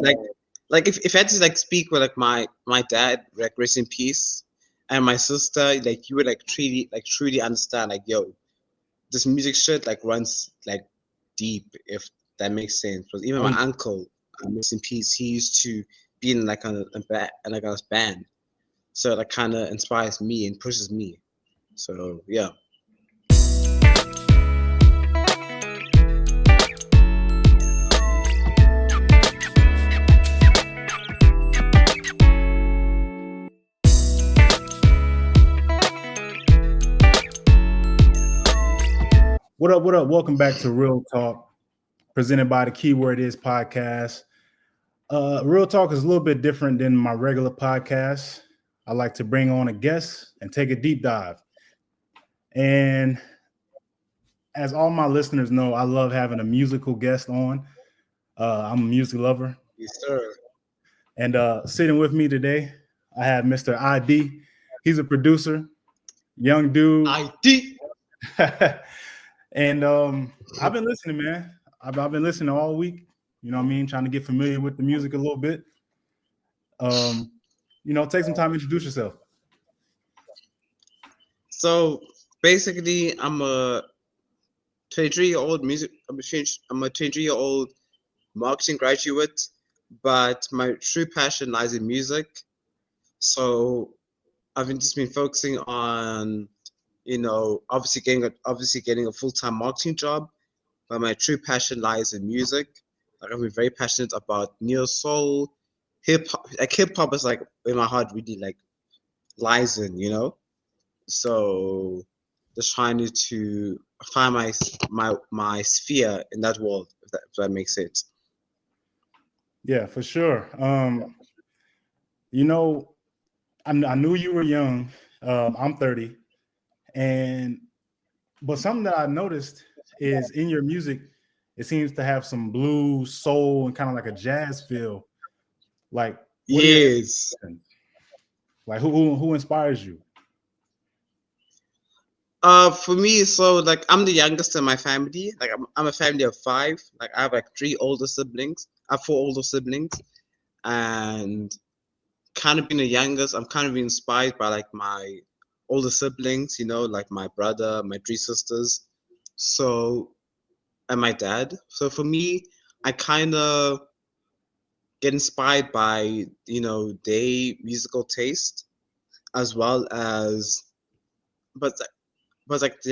like if I had to like speak with like my dad, like rest in peace, and my sister, like you would like truly understand, like yo, this music shit like runs like deep, if that makes sense. Because even Oh, my yeah. uncle, rest in peace, he used to be in like a band, so that kind of inspires me and pushes me. So yeah. What up? What up? Welcome back to Real Talk, presented by the Keyword Is podcast. Real Talk is a little bit different than my regular podcast. I like to bring on a guest and take a deep dive. And as all my listeners know, I love having a musical guest on. I'm a music lover. Yes, sir. And sitting with me today, I have Mr. ID. He's a producer, young dude. ID. And I've been listening, man. I've been listening all week. You know what I mean? Trying to get familiar with the music a little bit. Um, take some time to introduce yourself. So basically, I'm a 23-year-old music. I'm a 23-year-old marketing graduate, but my true passion lies in music. So just been focusing on, obviously getting a full-time marketing job, but my true passion lies in music. Like I've been very passionate about neo soul, hip hop. Like hip hop is like where my heart really like lies in. So just trying to find my sphere in that world, if that makes sense. Yeah, for sure. You know, I knew you were young. I'm 30, and but something that I noticed is in your music, it seems to have some blues, soul, and kind of like a jazz feel. Like, what are your Yes. like? Who inspires you? For me, so like I'm the youngest in my family. Like I'm a family of five. Like I have like three older siblings. I have four older siblings, and kind of being the youngest, I'm kind of inspired by like my older siblings. Like my brother, my three sisters, so and my dad. So for me, I kind of get inspired by their musical taste as well as, but like the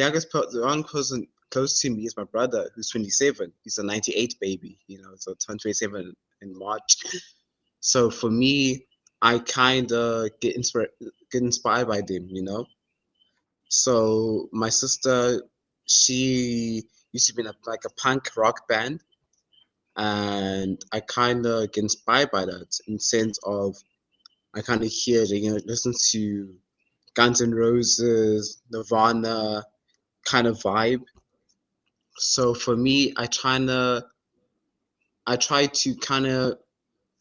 young person close to me is my brother, who's 27. He's a 98 baby, so turned 27 in March. So for me, I kind of get inspired by them. So my sister, she used to be in like a punk rock band, and I kind of get inspired by that in the sense of I kind of listen to Guns N' Roses, Nirvana kind of vibe. So for me, I try to kind of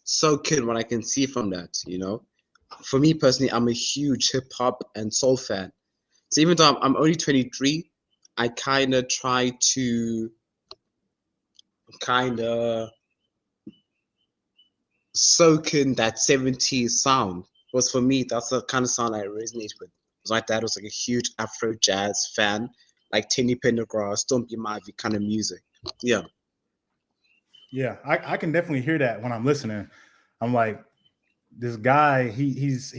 soak in what I can see from that. For me personally, I'm a huge hip hop and soul fan. So even though I'm only 23, I kind of try to kind of soak in that 70s sound. Because for me, that's the kind of sound I resonate with. Because my dad was like a huge Afro jazz fan, like Tenny Pendergrass, Don't Be Mavi kind of music. Yeah. Yeah, I can definitely hear that when I'm listening. I'm like, this guy, he's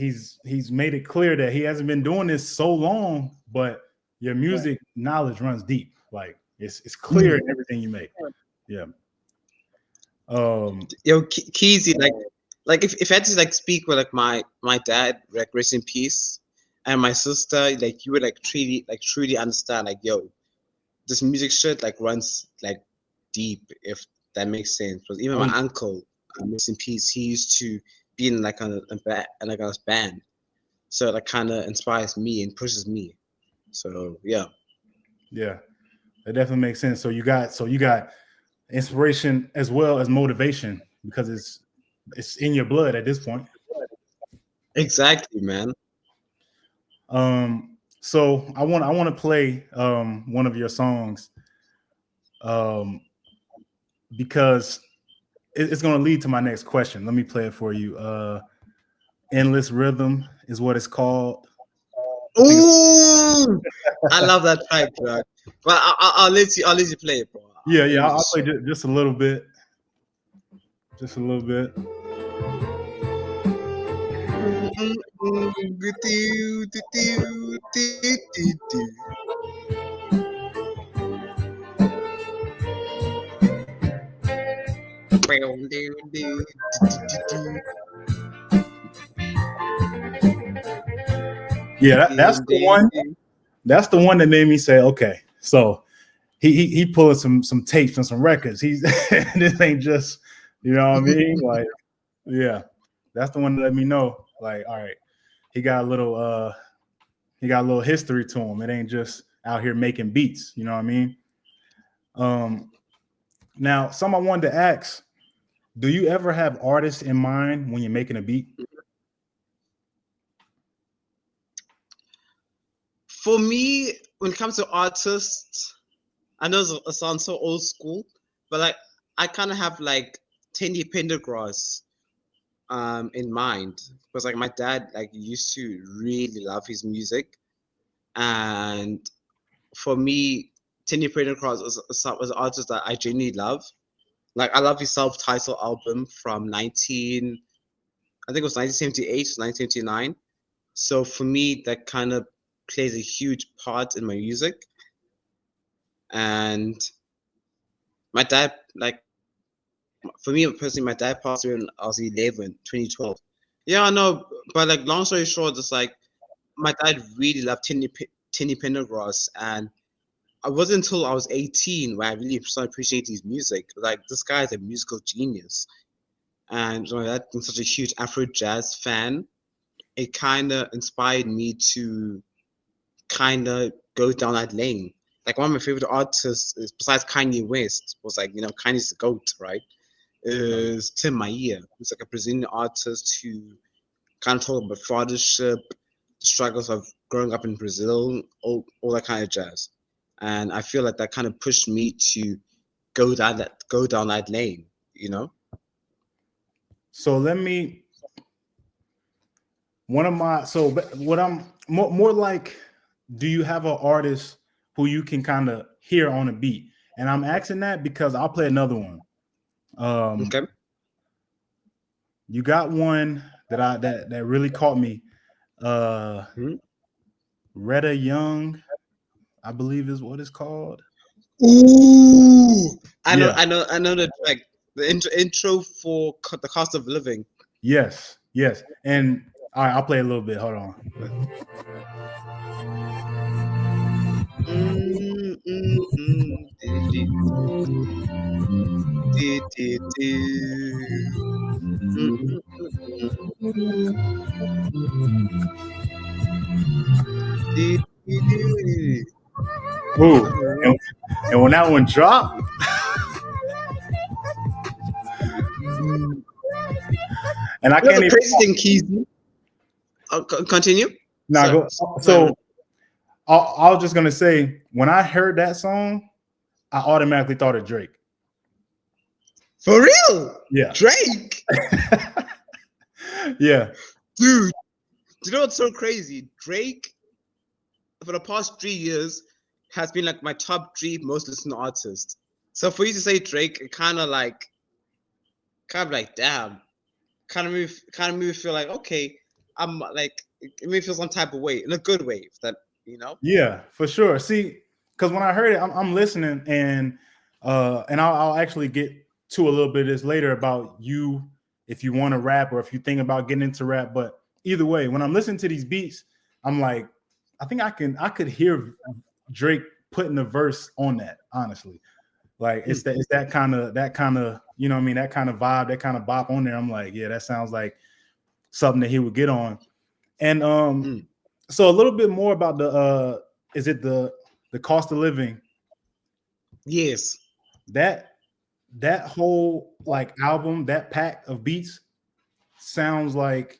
made it clear that he hasn't been doing this so long, but your music knowledge runs deep. Like it's clear in everything you make. Yeah. Yo, Keezy, like if I had to like speak with like my dad, like rest in peace, and my sister, like you would like truly understand, like yo, this music shit like runs like deep, if that makes sense. Because even Oh, my yeah. uncle, rest in peace, he used to be in like a band, so that kind of inspires me and pushes me. So yeah. Yeah, that definitely makes sense. So you got inspiration as well as motivation because it's in your blood at this point. Exactly, man. So I want to play one of your songs um because it's going to lead to my next question. Let me play it for you. Endless Rhythm is what it's called. Ooh, I love that track, bro. But I'll let you play it, bro. Yeah, Let me I'll just play check. just a little bit. Just a little bit. Yeah, that's the one. That's the one that made me say, okay, so he pulling some tapes and some records. He's this ain't just, you know what I mean? Like, yeah, that's the one that let me know. Like, all right, he got a little history to him. It ain't just out here making beats. You know what I mean? Now, some I wanted to ask: do you ever have artists in mind when you're making a beat? For me, when it comes to artists, I know it sounds so old school, but like I kind of have like Tenny Pendergrass in mind because like my dad like used to really love his music, and for me, Tenny Pendergrass was an artist that I genuinely love. Like I love his self-titled album from 19, I think it was 1978, 1979. So for me, that kind of plays a huge part in my music. And my dad, like for me personally, my dad passed away when I was 11, 2012. Yeah, I know, but like long story short, it's like my dad really loved Tinny Pendergrass, and it wasn't until I was 18 where I really started appreciating his music. Like this guy is a musical genius, and my dad being such a huge Afro jazz fan, it kind of inspired me to kind of go down that lane. Like one of my favorite artists, besides Kanye West, was like Kanye's the goat, right? Is Tim Maia, who's like a Brazilian artist who kind of talk about fathership, the struggles of growing up in Brazil, all that kind of jazz. And I feel like that kind of pushed me to go down that lane, you know? So let me. What I'm more like, do you have an artist who you can kind of hear on a beat? And I'm asking that because I'll play another one. Okay. You got one that really caught me. Hmm. Retta Young, I believe is what it's called. Ooh, Yeah. I know that like the intro for the cost of living. Yes. And all right, I'll play a little bit. Hold on. Mm, mm, mm, do, do, do, do, do. Mm, mm, mm, mm, do, do, do. Ooh, Alright. and when that one dropped, and I You know can't the even. crazy thing, Keith. Continue. Now So, go. so So I was just gonna say, when I heard that song, I automatically thought of Drake. for real, Yeah. Drake, Yeah. dude. Do you know what's so crazy? Drake, for the past 3 years, has been like my top three most listened artist. So for you to say Drake, it kind of like, damn, kind of made me feel like, okay, I'm like, it made me feel some type of way in a good way. That you know. Yeah, for sure. See, because when I heard it, I'm listening, and I'll actually get to a little bit of this later about you if you want to rap or if you think about getting into rap. But either way, when I'm listening to these beats, I'm like, I think I could hear Drake putting a verse on that. Honestly, like it's that kind of you know what I mean, that kind of vibe, that kind of bop on there. I'm like, yeah, that sounds like something that he would get on. And Mm. so a little bit more about the is it the cost of living? Yes. That whole like album, that pack of beats sounds like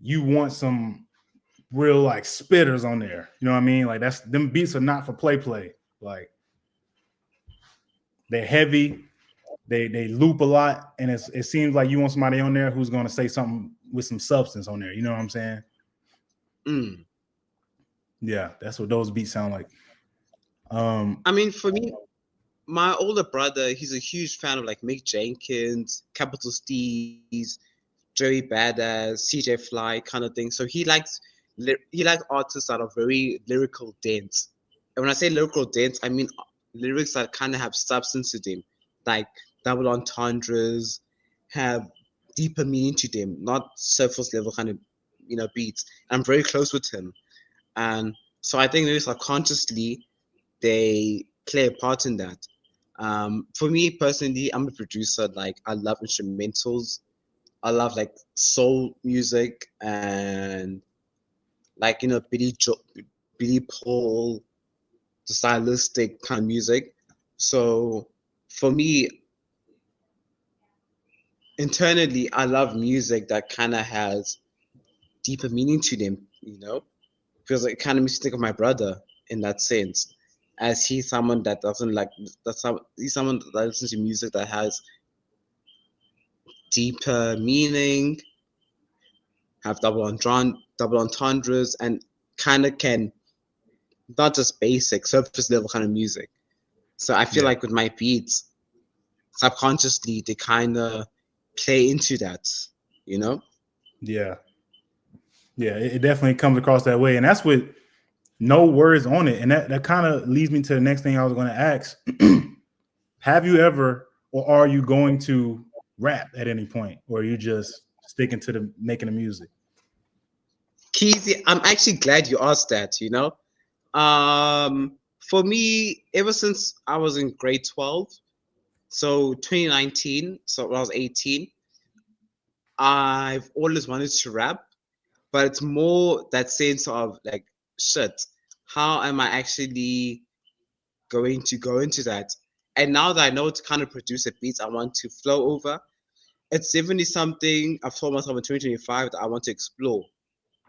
you want some real like spitters on there. You know what I mean? Like that's them beats are not for play. Like they're heavy, they loop a lot, and it seems like you want somebody on there who's going to say something with some substance on there. You know what I'm saying? Mm. Yeah, that's what those beats sound like. I mean, for me, my older brother, he's a huge fan of like Mick Jenkins, Capital Steez, Joey Badass, CJ Fly kind of thing. So he likes artists that are very lyrical dense. And when I say lyrical dense, I mean lyrics that kind of have substance to them, like double entendres, have deeper meaning to them, not surface level kind of beats. I'm very close with him, and so I think maybe subconsciously they play a part in that. For me personally, I'm a producer. Like I love instrumentals. I love like soul music and like Billy Paul, the stylistic kind of music. So for me, internally, I love music that kind of has deeper meaning to them. Because it kind of makes me think of my brother in that sense, as he's someone that doesn't like he's someone that listens to music that has deeper meaning, have double entendres, and kind of can not just basic surface level kind of music. So I feel Yeah, like with my beats, subconsciously they kind of play into that, you know. yeah, yeah. It definitely comes across that way, and that's with no words on it. And that kind of leads me to the next thing I was going to ask. Have you ever, or are you going to rap at any point, or are you just sticking to the making the music? Keezy, I'm actually glad you asked that. For me, ever since I was in grade 12, so 2019, so when I was 18, I've always wanted to rap, but it's more that sense of like, shit, how am I actually going to go into that? And now that I know to kind of produce a beat I want to flow over, it's definitely something I've told myself in 2025 that I want to explore.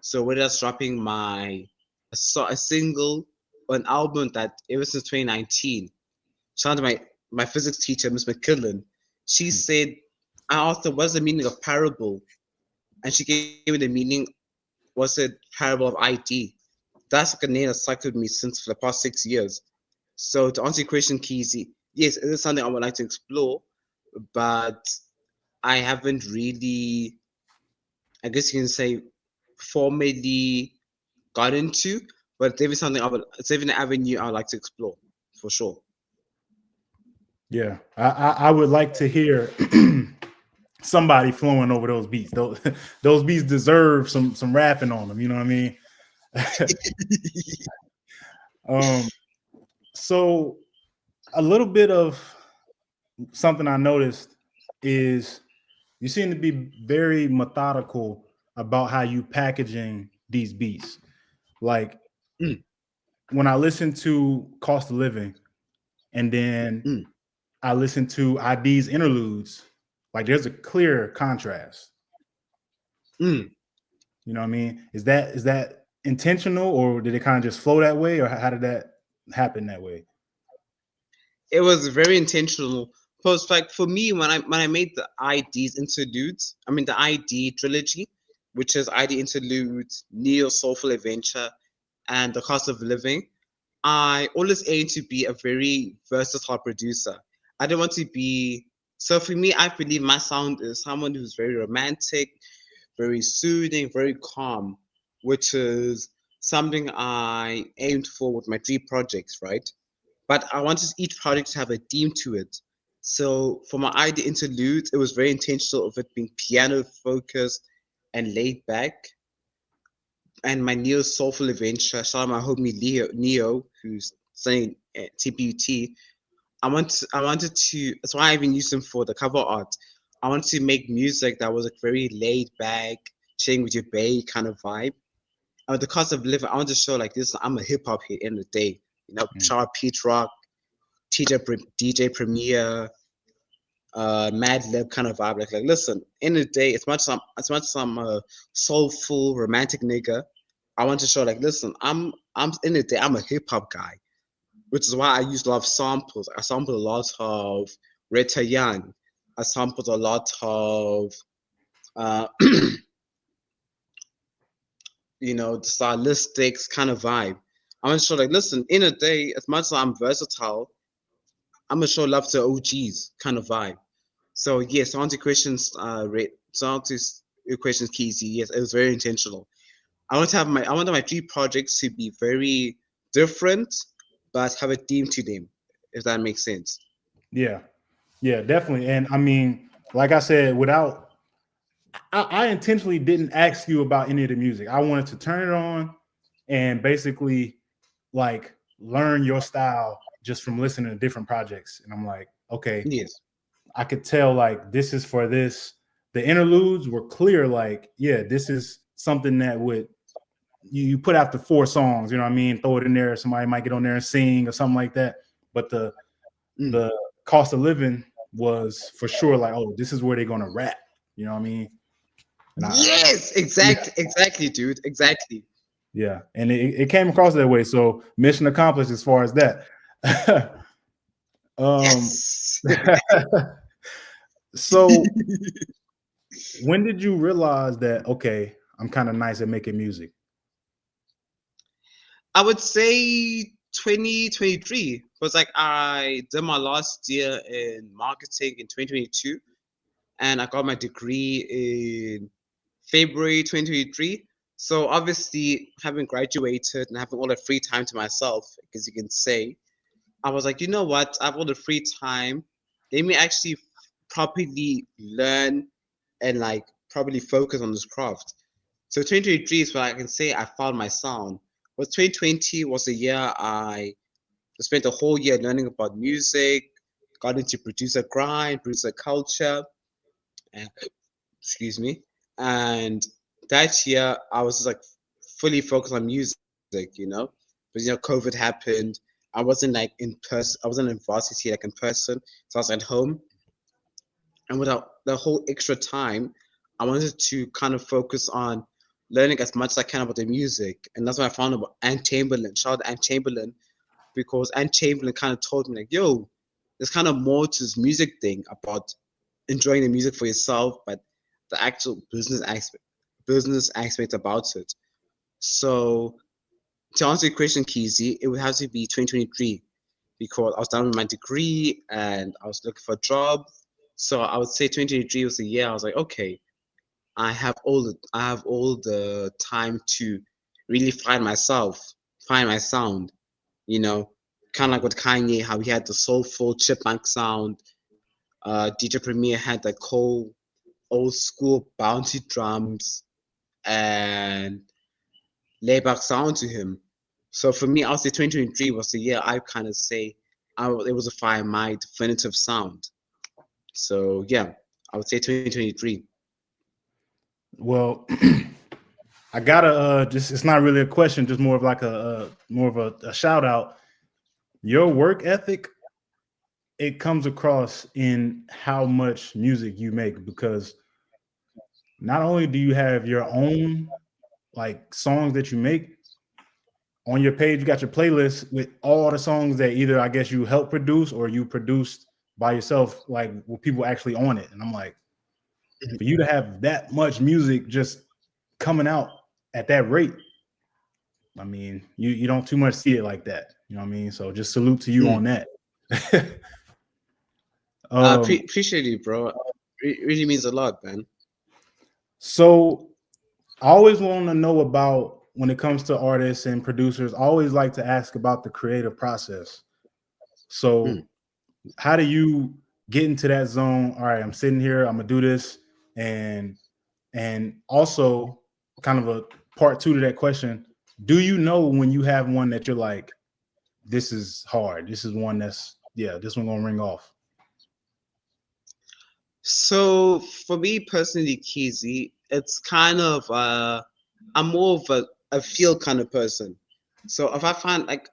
So whether that's dropping a single or an album that ever since 2019, shout out to my physics teacher, Miss McKillen. She said, I asked her, what's the meaning of parable? And she gave me the meaning, was it parable of ID? That's like a name that's stuck with me since for the past 6 years. So to answer your question, Keezy, yes, it is something I would like to explore, but I haven't really, I guess you can say, formally got into, but there is something it's even an avenue I would like to explore for sure. Yeah, I would like to hear somebody flowing over those beats. Those beats deserve some rapping on them. You know what I mean? um, so a little bit of something I noticed is you seem to be very methodical about how you packaging these beats. Like Mm, when I listen to Cost of Living and then mm, I listen to ID's interludes, like there's a clear contrast. mm. You know what I mean? Is that intentional, or did it kind of just flow that way, or how did that happen that way? It was very intentional. Because like for me, when I made the IDs interludes, I mean the ID trilogy, which is ID interludes, Neo Soulful Adventure, and The Cost of Living, I always aim to be a very versatile producer. I don't want to be so for me, I believe my sound is someone who's very romantic, very soothing, very calm, which is something I aimed for with my three projects, right? But I wanted each project to have a theme to it. So for my ID interludes, it was very intentional of it being piano focused and laid back. And my Neo Soulful Adventure, shout out my homie Neo, who's studying at TPUT. I wanted to. That's why I even used him for the cover art. I wanted to make music that was like very laid back, chilling with your bay kind of vibe. And with the cost of living, I want to show like this. I'm a hip hop hit in the day. Mm. Shout out Pete Rock, DJ Premier, Mad Lib kind of vibe. Like listen, in the day, as much as I'm a soulful romantic nigga, I want to show like listen, I'm in the day, I'm a hip hop guy, which is why I use a lot of samples. I sample a lot of Retta Young. I sampled a lot of, uh, the stylistics kind of vibe. I'm gonna show like, listen, in a day, as much as I'm versatile, I'm gonna show love to OGs kind of vibe. So yes, to answer your questions, to answer your questions, Keezy, yes, it was very intentional. I want my three projects to be very different, but have a theme to them, if that makes sense. Yeah, yeah, definitely. And I mean, like I said, I intentionally didn't ask you about any of the music. I wanted to turn it on and basically like learn your style just from listening to different projects. And I'm like, okay, Yes. I could tell like this is for this. The interludes were clear, like, yeah, this is something that would you put out the four songs, you know what I mean? Throw it in there, somebody might get on there and sing or something like that. But Mm. the cost of living was for sure like, oh, this is where they're gonna rap. You know what I mean? And Yes, yeah, exactly, dude, exactly. yeah. And it came across that way. So mission accomplished as far as that. um Yes. so when did you realize that okay, I'm kind of nice at making music? I would say 2023 was like I did my last year in marketing in 2022, and I got my degree in February 2023. So obviously, having graduated and having all the free time to myself, as you can say, I was like, you know what? I have all the free time. Let me actually properly learn and like properly focus on this craft. So 2023 is when I can say I found my sound. But 2020 was the year I spent a whole year learning about music, got into producer grind, producer culture, and excuse me. And that year I was just like fully focused on music. But COVID happened. I wasn't like in person. I wasn't in varsity like in person. So I was at home, and without the whole extra time, I wanted to kind of focus on learning as much as I can about the music. And that's what I found about Anne Chamberlain. Shout out to Anne Chamberlain, because Anne Chamberlain kind of told me like, yo, there's kind of more to this music thing about enjoying the music for yourself, but the actual business aspect about it. So to answer your question, Keezy, it would have to be 2023 because I was done with my degree and I was looking for a job. So I would say 2023 was the year I was like, okay, I have all the time to really find myself, find my sound, you know, kind of like with Kanye, how he had the soulful chipmunk sound. DJ Premier had the cold old school bouncy drums and layback sound to him. So for me, I would say 2023 was the year I kind of say I was able to find my definitive sound. So yeah, I would say 2023. Well, I gotta just it's not really a question, just more of like a more of a shout out. Your work ethic, it comes across in how much music you make because not only do you have your own like songs that you make on your page, you got your playlist with all the songs that either I guess you helped produce or you produced by yourself, like with people actually on it. And I'm like, for you to have that much music just coming out at that rate, I mean, you don't too much see it like that. You know what I mean? So just salute to you on Mm. that. um, Appreciate you, bro. It really means a lot, man. so I always want to know about when it comes to artists and producers, I always like to ask about the creative process. Mm. So how do you get into that zone? All right, I'm sitting here, I'm gonna do this, and also kind of a part two to that question. Do you know when you have one that you're like, this is hard. This is one that's yeah, this one gonna ring off. So for me personally, Keezy, it's kind of I'm more of a feel kind of person. So if I find like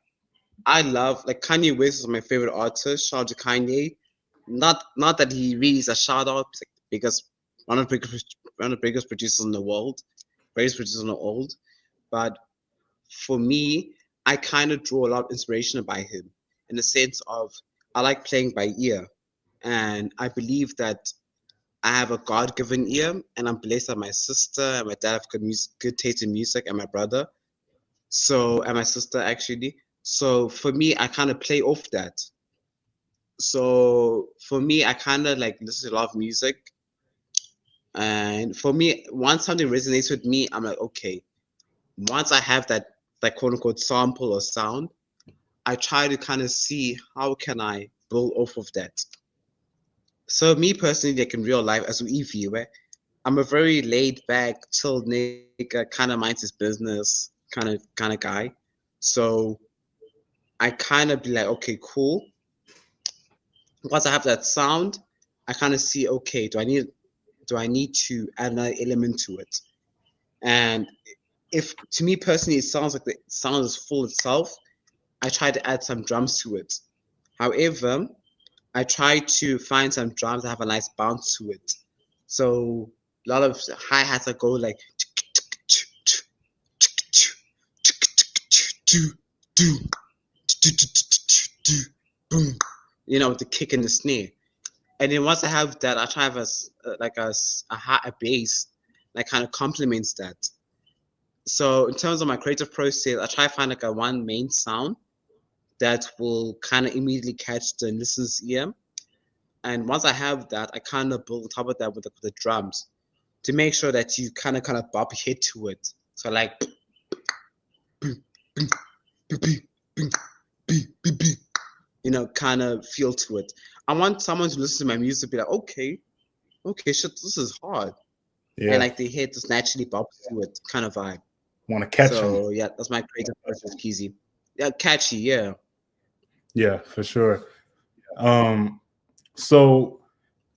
I love like Kanye West is my favorite artist. Shout out to Kanye. Not that he really is a shout out, he's like the biggest one of the biggest producers in the world, greatest producers in the world. But for me, I kind of draw a lot of inspiration by him in the sense of I like playing by ear. and I believe that I have a God-given ear, and I'm blessed that my sister and my dad have good taste in music, and my brother. So, and my sister actually. So for me, I kind of play off that. So for me, I kind of like listen to a lot of music, and for me, once something resonates with me, I'm like, okay. Once I have that quote unquote sample or sound, I try to kind of see how can I build off of that. So me personally, like in real life, as we view it, I'm a very laid back, chill nigga, kind of minds his business, kind of guy. So I kind of be like, okay, cool. Once I have that sound, I kind of see, okay, do I need to add another element to it? And if to me personally, it sounds like the sound is full itself, I try to add some drums to it. However, I try to find some drums that have a nice bounce to it. So a lot of hi hats that go like boom, with the kick and the snare. And then once I have that, I try to have a bass that kind of complements that. So in terms of my creative process, I try to find like a one main sound that will kind of immediately catch the listener's ear. And once I have that, I kind of build on top of that with the drums to make sure that you kind of bop hit to it. So like, kind of feel to it. I want someone to listen to my music and be like, okay, shit, this is hard. And Yeah, like the head just naturally bops to it, kind of vibe. want to catch them. So yeah, that's my creative process, Keezy. Yeah, catchy, yeah. Yeah, for sure. Um, so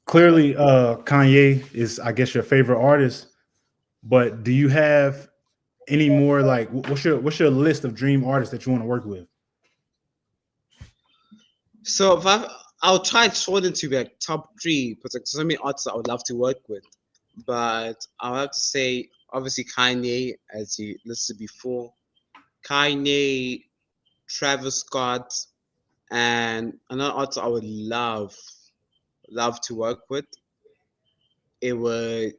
clearly, Kanye is, I guess, your favorite artist. But do you have any more like what's your list of dream artists that you want to work with? So I'll try and short into like top three, because like, there's so many artists I would love to work with. But I'll have to say, obviously, Kanye, as you listed before, Kanye, Travis Scott, and another artist I would love to work with. It would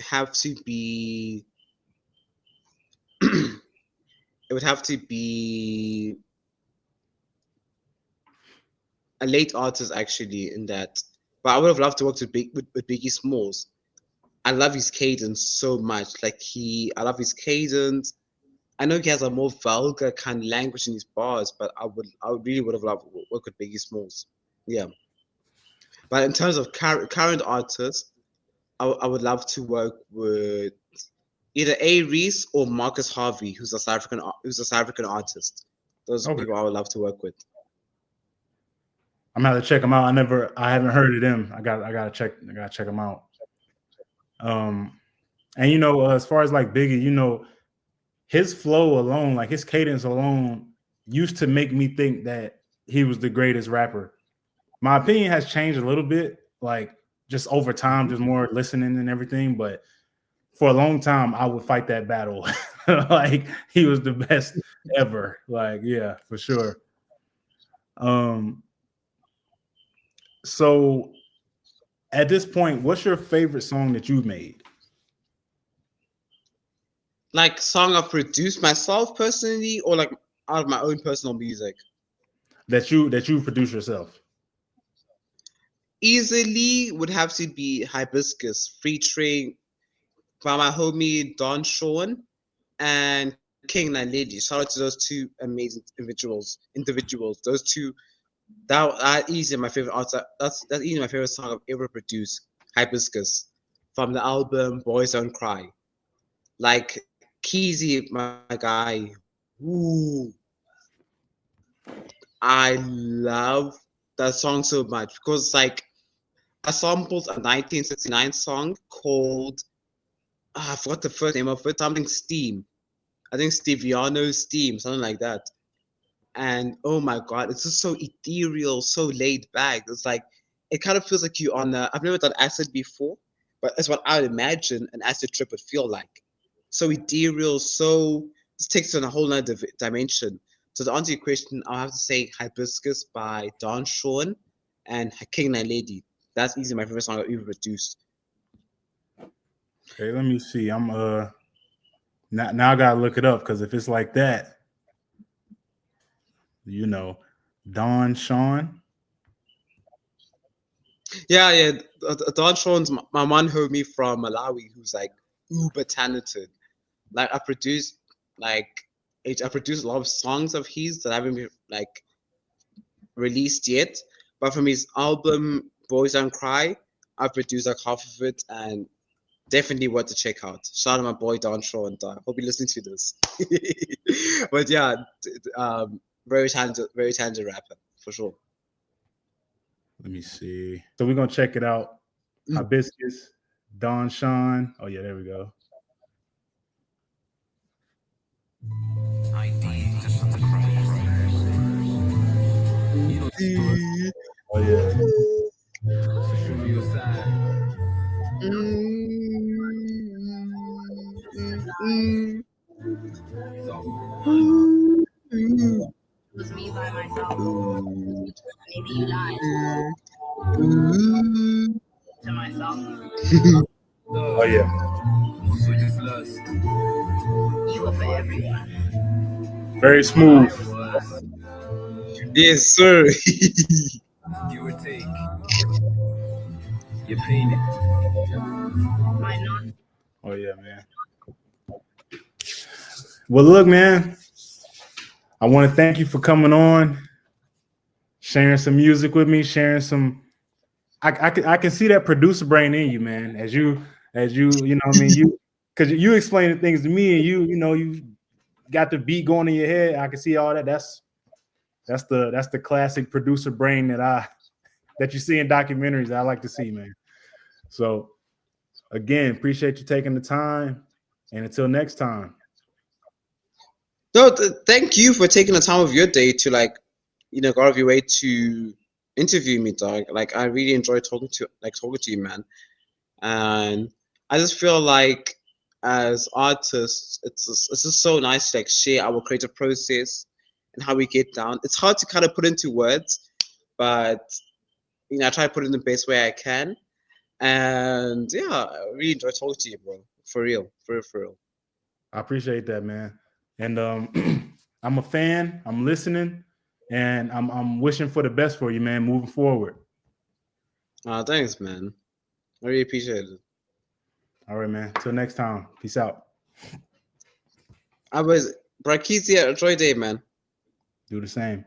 have to be, it would have to be a late artist actually in that. But I would have loved to work with Biggie Smalls. I love his cadence so much. I love his cadence. I know he has a more vulgar kind of language in his bars, but I really would have loved to work with Biggie Smalls. Yeah. But in terms of current artists, I would love to work with either A. Reese or Marcus Harvey, who's a South African artist. Those are Okay, people I would love to work with. I'm gonna have to check them out. I haven't heard of them. I gotta check them out. Um, and as far as like Biggie, his flow alone, like his cadence alone, used to make me think that he was the greatest rapper. My opinion has changed a little bit, like just over time, just more listening and everything. But for a long time, I would fight that battle. Like he was the best ever. Like, yeah, for sure. Um, so at this point, what's your favorite song that you've made? Like song I've produced myself personally, or like out of my own personal music. That you produce yourself? Easily would have to be Hibiscus featuring by my homie Don Sean and King Naledi. Shout out to those two amazing individuals. Those two that are easily my favorite artist. That's easily my favorite song I've ever produced. Hibiscus from the album Boys Don't Cry. Like Keezy, my guy. Ooh, I love that song so much because like I sampled a 1969 song called I forgot the first name of it. Something Steam. I think Steviano's Steam, something like that. And oh my god, it's just so ethereal, so laid back. It's like it kind of feels like you on a. I've never done acid before, but it's what I would imagine an acid trip would feel like. So ethereal, so it takes it on a whole other dimension. So to answer your question, I'll have to say Hibiscus by Don Sean and King and Lady. That's easily my favorite song I've ever produced. Okay, let me see. I'm now I gotta look it up because if it's like that, you know, Don Sean. Yeah. Don Sean's my one homie from Malawi who's like uber talented. Like like I produced a lot of songs of his that haven't been like released yet. But from his album Boys Don't Cry, I've produced like half of it and definitely worth to check out. Shout out my boy Don Sean. Hope you listen to this. But yeah, very talented rapper for sure. Let me see. So we're gonna check it out. Hibiscus, Don Sean. Oh yeah, there we go. Oh yeah. Was me by myself. Maybe you lied to myself. Oh yeah. You were for everyone. Very smooth. Yes, sir. Give or take. You paid it. Why not? Oh yeah, man. Well, look, man. I want to thank you for coming on, sharing some music with me, sharing some. I can see that producer brain in you, man. As you you know what I mean, you because you explaining things to me, and you got the beat going in your head. I can see all that. That's the classic producer brain that you see in documentaries that I like to see, man. So again, appreciate you taking the time, and until next time. No, thank you for taking the time of your day to like, go out of your way to interview me, dog. Like I really enjoy talking to you, man. And I just feel like as artists, it's just so nice to like share our creative process and how we get down. It's hard to kind of put into words, but I try to put it in the best way I can. And yeah, I really enjoy talking to you, bro. For real, for real, for real. I appreciate that, man. And I'm a fan. I'm listening, and I'm wishing for the best for you, man, moving forward. Thanks, man. I really appreciate it. All right, man. Till next time. Peace out. I was Brakizia, enjoy day, man. Do the same.